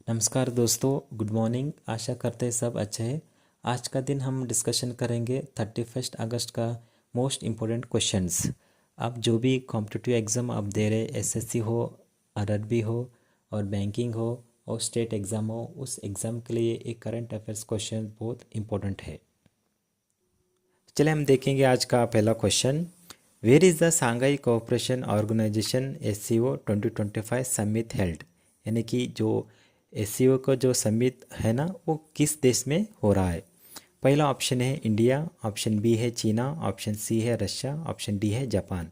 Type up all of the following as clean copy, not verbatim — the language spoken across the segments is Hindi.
नमस्कार दोस्तों, गुड मॉर्निंग। आशा करते हैं सब अच्छे हैं। आज का दिन हम डिस्कशन करेंगे 31 अगस्त का मोस्ट इम्पोर्टेंट क्वेश्चंस। आप जो भी कॉम्पिटिटिव एग्ज़ाम आप दे रहे, एसएससी हो, आरआरबी हो और बैंकिंग हो और स्टेट एग्ज़ाम हो, उस एग्ज़ाम के लिए एक करंट अफेयर्स क्वेश्चन बहुत इम्पोर्टेंट है। चलिए हम देखेंगे आज का पहला question. Where is the Shanghai Cooperation Organisation SCO 2025 summit held? यानी कि जो एससीओ का जो समिट है ना, वो किस देश में हो रहा है? पहला ऑप्शन है इंडिया, ऑप्शन बी है चीना, ऑप्शन सी है रशिया, ऑप्शन डी है जापान।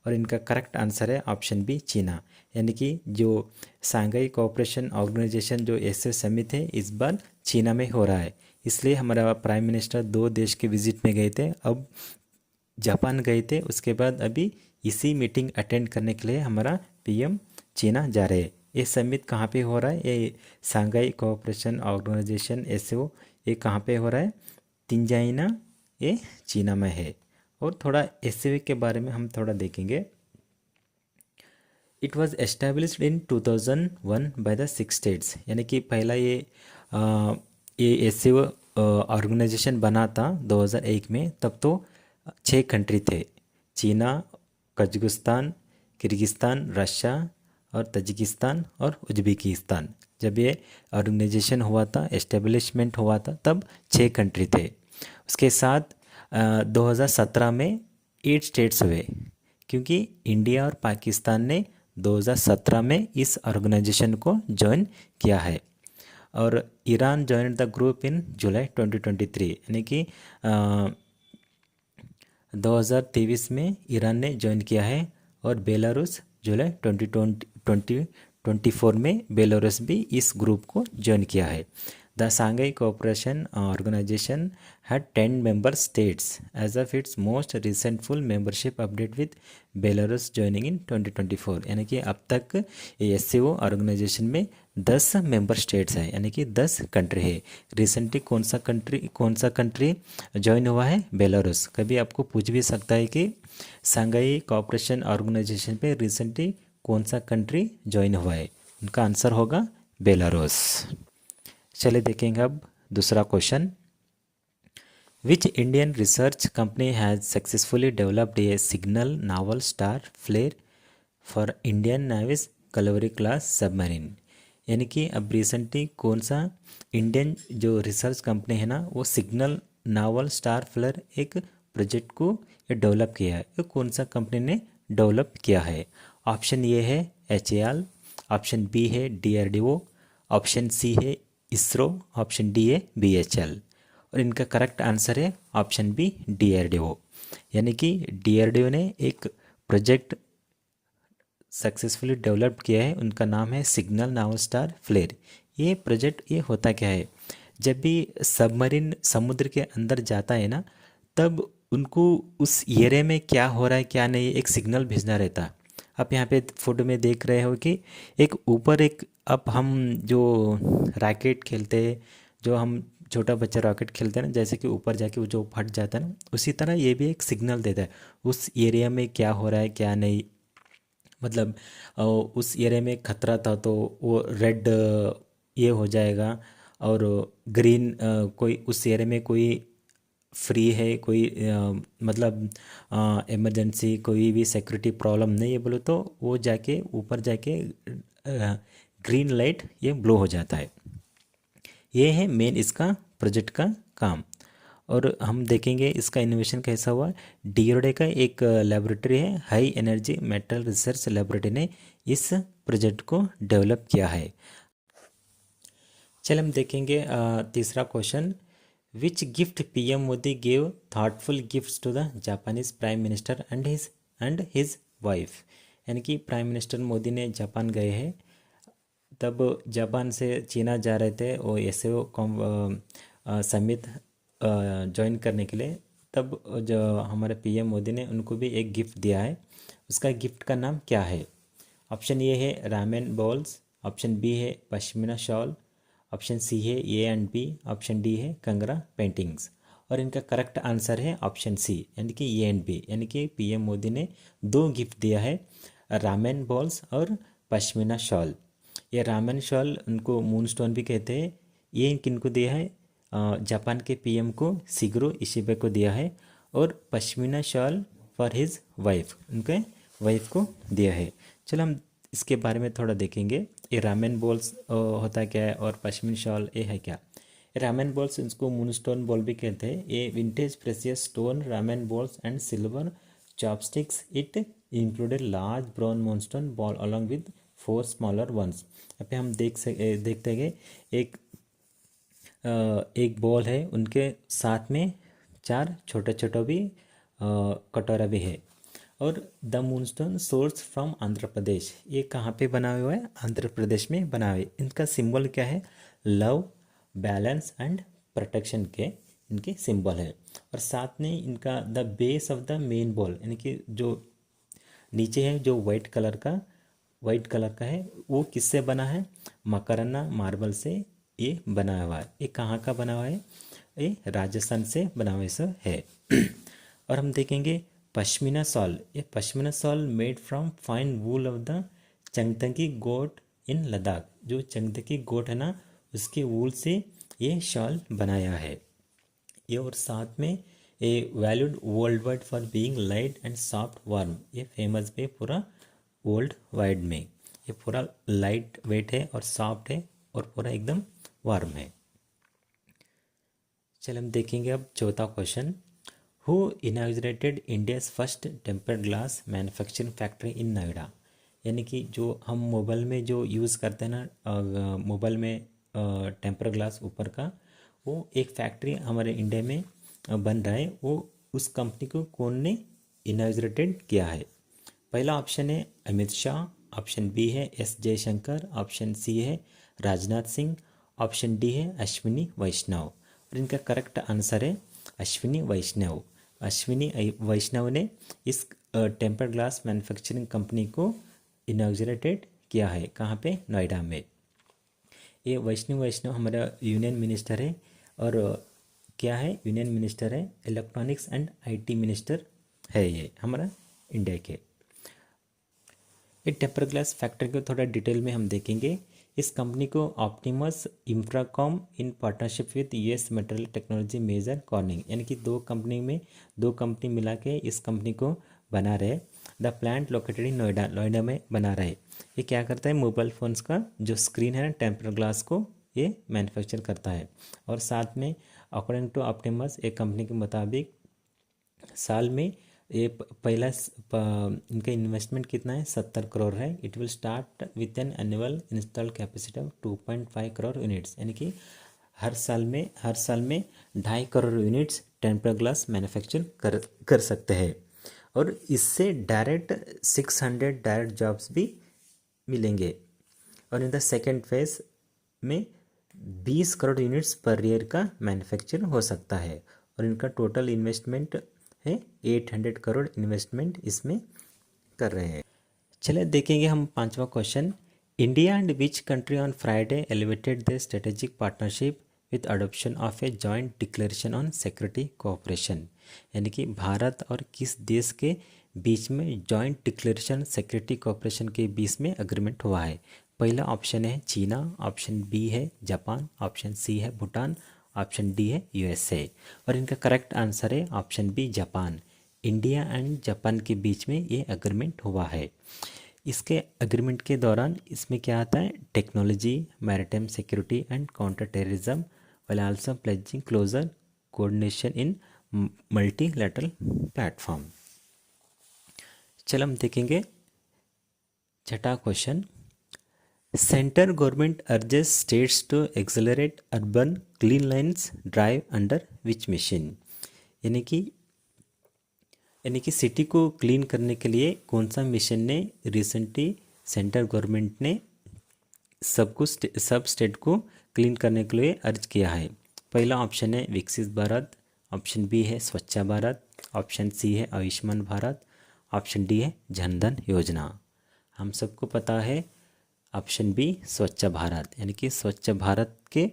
और इनका करेक्ट आंसर है ऑप्शन बी चीना। यानी कि जो सांघाई कोऑपरेशन ऑर्गेनाइजेशन जो एससीओ समिट है इस बार चीना में हो रहा है। इसलिए हमारा प्राइम मिनिस्टर दो देश के विजिट में गए थे, अब जापान गए थे, उसके बाद अभी इसी मीटिंग अटेंड करने के लिए हमारा पीएम चीना जा रहे हैं। ये समिट कहाँ पे हो रहा है? ये सांघाई कोऑपरेशन ऑर्गेनाइजेशन एसओ ये कहाँ पे हो रहा है? तिनजाइना, ये चीना में है। और थोड़ा एसओ के बारे में हम थोड़ा देखेंगे। It was established in 2001 by the 6 states. यानी कि पहला ये एसओ ऑर्गेनाइजेशन बना था 2001 में। तब तो 6 कंट्री थे, चीना, कजाकिस्तान, किर्गिस्तान, रशिया और तजिकिस्तान और उज्बेकिस्तान। जब ये ऑर्गेनाइजेशन हुआ था, एस्टेब्लिशमेंट हुआ था, तब 6 कंट्री थे। उसके साथ 2017 में 8 स्टेट्स हुए, क्योंकि इंडिया और पाकिस्तान ने 2017 में इस ऑर्गेनाइजेशन को ज्वाइन किया है। और Iran join the group in July 2023। यानी कि 2023 में ईरान ने ज्वाइन किया है। और बेलारूस जुलाई 2024 में बेलारूस भी इस ग्रुप को ज्वाइन किया है। The Shanghai Cooperation Organisation had 10 member states as of its most recent full membership update with Belarus joining in 2024। यानी कि अब तक एससीओ ऑर्गेनाइजेशन में 10 मेंबर स्टेट्स हैं, यानी कि 10 कंट्री है। रिसेंटली कौन सा कंट्री ज्वाइन हुआ है? बेलारूस। कभी आपको पूछ भी सकता है कि सांघाई कोऑपरेशन ऑर्गेनाइजेशन पे रिसेंटली कौन सा कंट्री ज्वाइन हुआ है? उनका आंसर होगा बेलारूस। चलिए देखेंगे अब दूसरा question. Which Indian research company has successfully developed a signal naval star flare for Indian Navy's Cavalry class submarine? यानी कि अब रिसेंटली कौन सा इंडियन जो रिसर्च कंपनी है ना, वो सिग्नल नावल स्टार फ्लेयर एक प्रोजेक्ट को ये डेवलप किया है। ये कौन सा कंपनी ने डेवलप किया है? ऑप्शन ए है HAL, ऑप्शन बी है DRDO, ऑप्शन सी है इसरो, ऑप्शन डी है BHL। और इनका करेक्ट आंसर है ऑप्शन बी DRDO। यानी कि DRDO ने एक प्रोजेक्ट सक्सेसफुली डेवलप किया है, उनका नाम है सिग्नल नावल स्टार फ्लेयर। ये प्रोजेक्ट ये होता क्या है? जब भी सबमरीन समुद्र के अंदर जाता है ना, तब उनको उस एरिया में क्या हो रहा है क्या नहीं एक सिग्नल भेजना रहता है। आप यहाँ पे फोटो में देख रहे हो कि एक ऊपर एक, अब हम जो रैकेट खेलते हैं, जो हम छोटा बच्चा रॉकेट खेलते हैं ना, जैसे कि ऊपर जाके वो जो फट जाता है ना, उसी तरह ये भी एक सिग्नल देता है उस एरिया में क्या हो रहा है क्या नहीं। मतलब उस एरिया में खतरा था तो वो रेड ये हो जाएगा, और ग्रीन कोई उस एरिया में कोई फ्री है, कोई मतलब इमरजेंसी कोई भी सिक्योरिटी प्रॉब्लम नहीं है बोलो, तो वो जाके ऊपर जाके ग्रीन लाइट ये ब्लो हो जाता है। ये है मेन इसका प्रोजेक्ट का काम। और हम देखेंगे इसका इनोवेशन कैसा हुआ। डीआरडीओ का एक लेबोरेटरी है, high energy metal research laboratory ने इस प्रोजेक्ट को डेवलप किया है। चल हम देखेंगे तीसरा question. Which gift PM Modi gave thoughtful gifts to the Japanese prime minister and his wife? यानी कि प्राइम मिनिस्टर मोदी ने जापान गए हैं, तब जापान से चीना जा रहे थे वो एसओ समिट ज्वाइन करने के लिए। तब जो हमारे पीएम मोदी ने उनको भी एक गिफ्ट दिया है। उसका गिफ्ट का नाम क्या है? ऑप्शन ए है रामेन बॉल्स, ऑप्शन बी है पश्मीना शॉल, ऑप्शन सी है A&B, ऑप्शन डी है कंगरा पेंटिंग्स। और इनका करेक्ट आंसर है ऑप्शन सी, यानी कि A&B। यानी कि पीएम मोदी ने 2 गिफ्ट दिया है, रामेन बॉल्स और पश्मीना शॉल। ये रामन शॉल, उनको मून स्टोन भी कहते हैं, ये किनको दिया है? जापान के पीएम को शिगेरो इशिबे को दिया है। और pashmina shawl for his wife, उनके वाइफ को दिया है। चलो हम इसके बारे में थोड़ा देखेंगे। ये रामेन बॉल्स होता क्या है और पश्मीना शॉल ये है क्या? रामेन बॉल्स, इसको मूनस्टोन बॉल भी कहते हैं। ये vintage precious stone ramen balls and silver chopsticks. It included large brown moonstone ball along with 4 smaller once. यहाँ पे हम देखते हैं कि एक बॉल है, उनके साथ में 4 छोटा छोटा भी कटोरा भी है। और the moonstone source from Andhra Pradesh, ये कहाँ पे बना हुआ है? आंध्र प्रदेश में बना हुआ है। इनका सिंबल क्या है? लव, बैलेंस एंड प्रोटेक्शन के इनके सिंबल है। और साथ में इनका the base of the main ball, यानी कि जो नीचे है जो वाइट कलर का है, वो किससे बना है? मकरन्ना मार्बल से ये बना हुआ है। ये कहाँ का बना हुआ है? ये राजस्थान से बना हुआ ऐसा है। और हम देखेंगे पश्मीना सॉल। ये pashmina shawl made from fine wool of the Changthangi goat in Ladakh. जो चंगतकी गोट है ना, उसके वूल से ये शॉल बनाया है ये। और साथ में ये valued world wide for being light and soft warm. ये फेमस भी पूरा वर्ल्ड वाइड में। ये पूरा लाइट वेट है और सॉफ्ट है और पूरा एकदम वार्म है। चल हम देखेंगे अब चौथा question. Who inaugurated India's first tempered glass manufacturing factory in Noida? यानी कि जो हम मोबाइल में जो यूज़ करते हैं ना, मोबाइल में टेम्पर ग्लास ऊपर का, वो एक फैक्ट्री हमारे इंडिया में बन रहा है। वो उस कंपनी को कौन ने इनॉग्रेटेड किया है? पहला ऑप्शन है अमित शाह, ऑप्शन बी है एस जयशंकर, ऑप्शन सी है राजनाथ सिंह, ऑप्शन डी है अश्विनी वैष्णव। और इनका करेक्ट आंसर है अश्विनी वैष्णव। अश्विनी वैष्णव ने इस टेम्पर्ड ग्लास मैन्युफैक्चरिंग कंपनी को इनॉग्रेटेड किया है। कहाँ पे? नोएडा में। ये वैष्णव हमारा यूनियन मिनिस्टर है। और क्या है? यूनियन मिनिस्टर है, इलेक्ट्रॉनिक्स एंड आईटी मिनिस्टर है ये हमारा इंडिया के। ये टेम्पर ग्लास फैक्ट्री को थोड़ा डिटेल में हम देखेंगे। इस कंपनी को Optimus Infracom in partnership with US material technology major Corning, यानी कि दो कंपनी मिला के इस कंपनी को बना रहे। The plant located in Noida में बना रहे। ये क्या करता है? मोबाइल फ़ोन्स का जो स्क्रीन है ना, टेम्पर ग्लास को ये मैन्युफैक्चर करता है। और साथ में अकॉर्डिंग टू ऑप्टिमस एक कंपनी के मुताबिक साल में ये इनका इन्वेस्टमेंट कितना है? 70 करोड़ है। It will start with an annual install capacity of 2.5 crore units, यानी कि हर साल में 2.5 crore units temper glass manufacture कर सकते हैं। और इससे डायरेक्ट 600 डायरेक्ट जॉब्स भी मिलेंगे। और इन द सेकेंड फेज में 20 करोड़ यूनिट्स पर ईयर का मैन्युफैक्चर हो सकता है। और इनका टोटल इन्वेस्टमेंट है 800 करोड़ इन्वेस्टमेंट इसमें कर रहे हैं। चलिए देखेंगे हम पांचवा question. India and which country on Friday elevated the strategic partnership with adoption of a joint declaration on security cooperation, यानी कि भारत और किस देश के बीच में जॉइंट डिक्लेरेशन सिक्योरिटी कोऑपरेशन के बीच में अग्रीमेंट हुआ है? पहला ऑप्शन है चीना, ऑप्शन बी है जापान, ऑप्शन सी है भूटान, ऑप्शन डी है यूएसए। और इनका करेक्ट आंसर है option B Japan. India and Japan के बीच में ये अग्रीमेंट हुआ है। इसके अग्रीमेंट के दौरान इसमें क्या आता है? Technology, maritime security and counter terrorism while also pledging closer coordination in multilateral platform। चल हम देखेंगे छठा question. Central government urges states to accelerate urban cleanliness drive under which mission, यानी कि सिटी को क्लीन करने के लिए कौन सा मिशन ने रिसेंटली सेंट्रल गवर्नमेंट ने सब स्टेट को क्लीन करने के लिए अर्ज किया है? पहला ऑप्शन है विकसित भारत, ऑप्शन बी है स्वच्छ भारत, ऑप्शन सी है आयुष्मान भारत, ऑप्शन डी है जनधन योजना। हम सबको पता है ऑप्शन बी स्वच्छ भारत, यानी कि स्वच्छ भारत के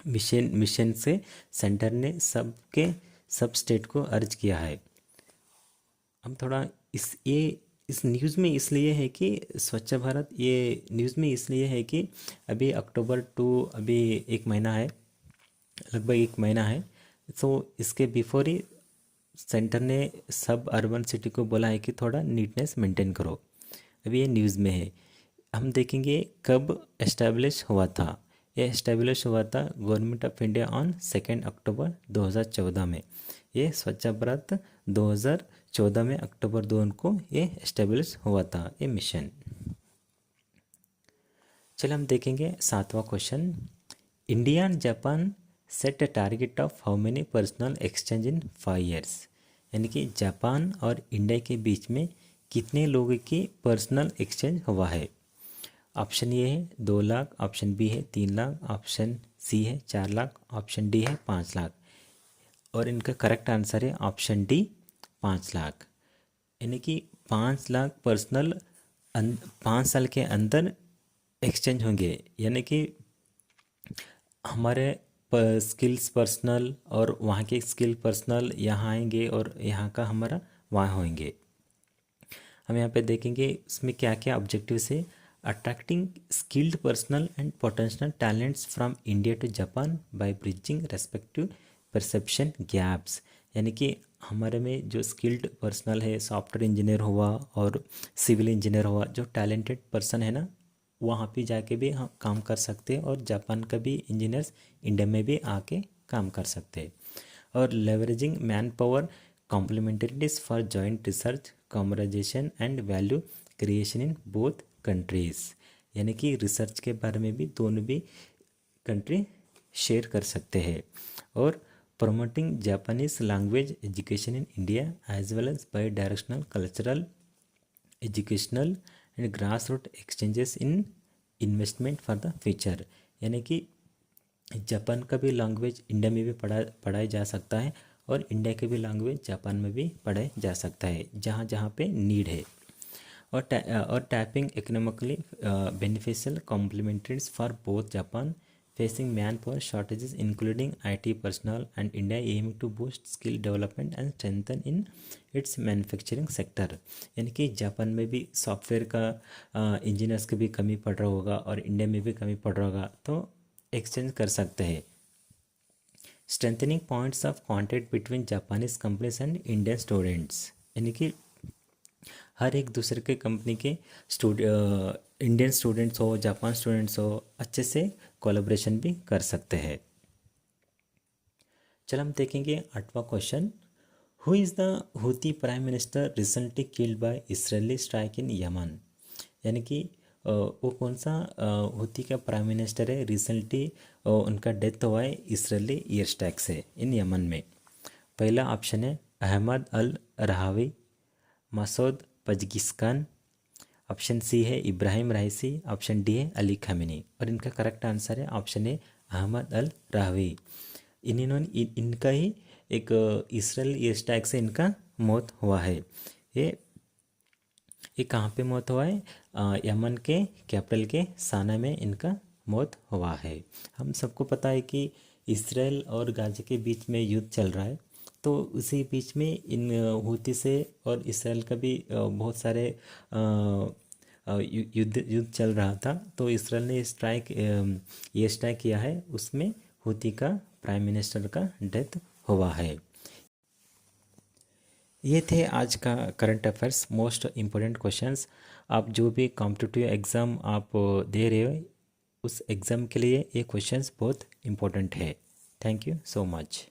मिशन से सेंटर ने सब स्टेट को अर्ज किया है। हम थोड़ा ये इस न्यूज़ में इसलिए है कि स्वच्छ भारत, ये न्यूज़ में इसलिए है कि अभी अक्टूबर टू, अभी एक महीना है, लगभग एक महीना है। तो इसके बिफोर ही सेंटर ने सब अर्बन सिटी को बोला है कि थोड़ा नीटनेस मेंटेन करो। अभी ये न्यूज़ में है। हम देखेंगे कब एस्टेब्लिश हुआ था। ये एस्टेब्लिश हुआ था गवर्नमेंट ऑफ इंडिया ऑन 2 अक्टूबर 2014 में। ये स्वच्छ भारत 2014 में अक्टूबर 2 को ये एस्टेब्लिश हुआ था, ये मिशन। चलिए हम देखेंगे 7वां question. India and Japan set a target of how many personnel exchange in 5 years. यानी कि जापान और इंडिया के बीच में कितने लोगों की पर्सनल एक्सचेंज हुआ है। ऑप्शन ए है 2 लाख, ऑप्शन बी है 3 लाख, ऑप्शन सी है 4 लाख, ऑप्शन डी है 5 लाख। और इनका करेक्ट आंसर है ऑप्शन डी 5 लाख। यानी कि 5 लाख पर्सनल 5 साल के अंदर एक्सचेंज होंगे। यानी कि हमारे स्किल्स पर्सनल और वहाँ के स्किल पर्सनल यहाँ आएंगे और यहाँ का हमारा वहाँ होंगे। हम यहाँ पे देखेंगे इसमें क्या क्या ऑब्जेक्टिव्स है। Attracting skilled personnel and potential talents from India to Japan by bridging respective perception gaps. यानी कि हमारे में जो स्किल्ड पर्सनल है, सॉफ्टवेयर इंजीनियर हुआ और सिविल इंजीनियर हुआ, जो टैलेंटेड पर्सन है ना, वहाँ पे जाके भी हम काम कर सकते हैं और जापान का भी इंजीनियर्स इंडिया में भी आके काम कर सकते हैं। और leveraging man power complementarities for joint research commercialisation and value creation in both countries. यानी कि रिसर्च के बारे में भी दोनों भी कंट्री शेयर कर सकते हैं। और promoting Japanese language education in India as well as bidirectional cultural educational and grass root exchanges in investment for the future. यानी कि जापान का भी लैंग्वेज इंडिया में भी पढ़ाया जा सकता है और इंडिया के भी लैंग्वेज जापान में भी पढ़ाया जा सकता है, जहाँ जहाँ पे नीड है। और tapping economically beneficial complementarities for both Japan facing manpower shortages including IT personnel and India aiming to boost skill development and strengthen in its manufacturing sector। यानी कि जापान में भी सॉफ्टवेयर का इंजीनियर्स की भी कमी पड़ रहा होगा और इंडिया में भी कमी पड़ रहा होगा, तो एक्सचेंज कर सकते हैं। Strengthening points of contact between Japanese companies and Indian students. यानी कि हर एक दूसरे के कंपनी के इंडियन स्टूडेंट्स हो, जापान स्टूडेंट्स हो, अच्छे से कोलैबोरेशन भी कर सकते हैं। चल हम देखेंगे 8वां question. Who is the Houthi prime minister recently killed by Israeli strike in Yemen. यानी कि वो कौन सा हूती का प्राइम मिनिस्टर है, रिसेंटली उनका डेथ हुआ है इजरायली एयर स्ट्राइक से इन यमन में। पहला ऑप्शन है अहमद अल रहावी, मसूद पजगिस्तान, ऑप्शन सी है इब्राहिम राइसी, ऑप्शन डी है अली खामेनी। और इनका करेक्ट आंसर है ऑप्शन ए अहमद अल राहवी। इनका ही एक इसराइल एयर स्ट्राइक से इनका मौत हुआ है। ये कहाँ पे मौत हुआ है? यमन के कैपिटल के साना में इनका मौत हुआ है। हम सबको पता है कि इसराइल और गाजा के बीच में युद्ध चल रहा है, तो उसी बीच में इन हूती से और इसराइल का भी बहुत सारे युद्ध चल रहा था। तो इसराइल ने ये स्ट्राइक किया है, उसमें हूती का प्राइम मिनिस्टर का डेथ हुआ है। ये थे आज का current affairs most important questions. आप जो भी कॉम्पिटिटिव एग्ज़ाम आप दे रहे हो, उस एग्ज़ाम के लिए ये क्वेश्चंस बहुत इम्पोर्टेंट है। Thank you so much.